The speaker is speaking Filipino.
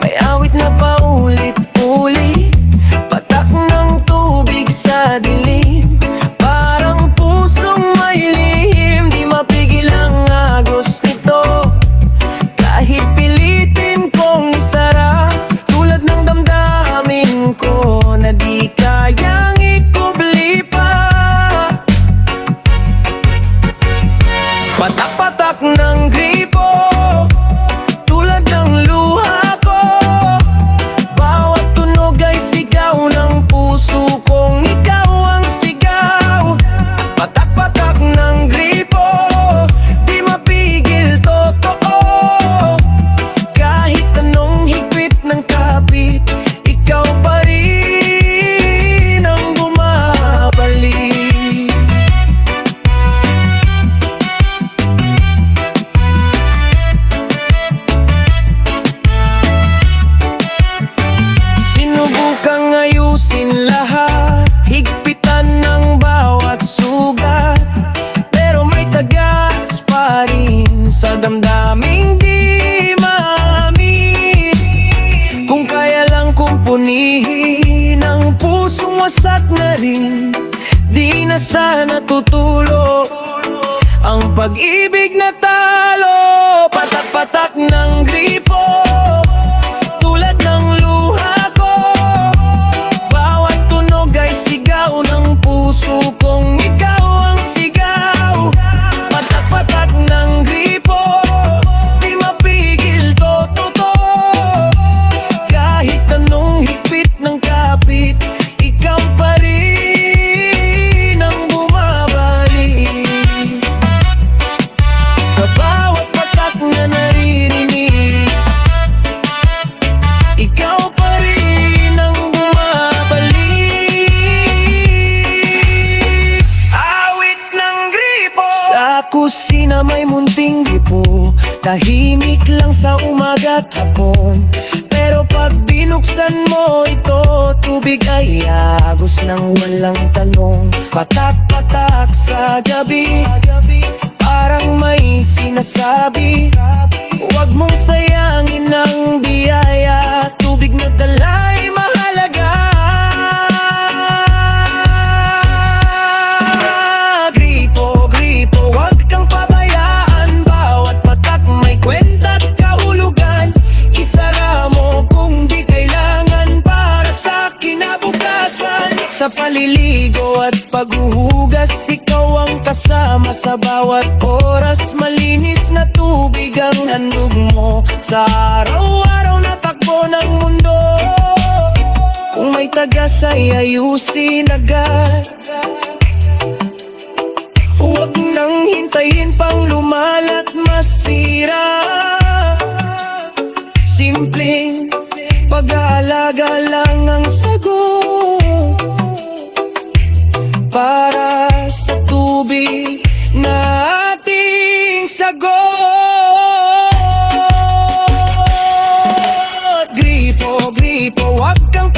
May awit na paulit-ulit, patak ng tubig sa dilim. Parang pusong may lihim, di mapigil ang agos nito. Kahit pilitin kong isara, tulad ng damdamin ko na di kayang ikubli pa. Patak-patak ng gripo, tulad ng luha ko. Bawat tunog ay sigaw ng puso kong ikaw ang sigaw. Patak-patak ng gripo, di mapigil, totoo. Kahit anong higpit ng kapit, ikaw pa rin ang bumabalik. Sinubukang ayusin lahat, higpitan ng bawat sugat, pero may tagas pa rin sa damdaming di maamin. Kung kaya lang kumpunihin ang pusong wasak na rin, di na sana tutulo ang pag-ibig na talo. Patak-patak ng gripo, tulad ng luha ko. Bawat tunog ay sigaw ng puso kong ikaw ang sigaw. Patak-patak ng gripo, di mapigil, totoo. Kahit anong higpit ng kapit, ikaw pa rin ang bumabalik. Sa bawat patak na naririnig, ikaw pa rin ang bumabalik. Awit ng gripo. Sa kusina may munting gripo, tahimik lang sa umaga at hapon. Pero pag binuksan mo ito, tubig ay agos ng walang tanong. Patak-patak sa gabi, parang may sinasabi, huwag mong sayangin ang biyaya. Tubig na dala'y mahalaga. Gripo, gripo, huwag kang pabayaan. Bawat patak may kwenta at kahulugan. Isara mo kung di kailangan para sa kinabukasan. Sa paliligo at paghuhugas, ikaw ang kasama sa bawat oras. Malinis na tubig ang handog mo sa araw-araw na takbo ng mundo. Kung may tagas ay ayusin agad, huwag nang hintayin pang lumalat masira. Simpleng pag-aalaga lang ang sagot para sa tubig na ating sagot. Gripo, gripo, huwag kang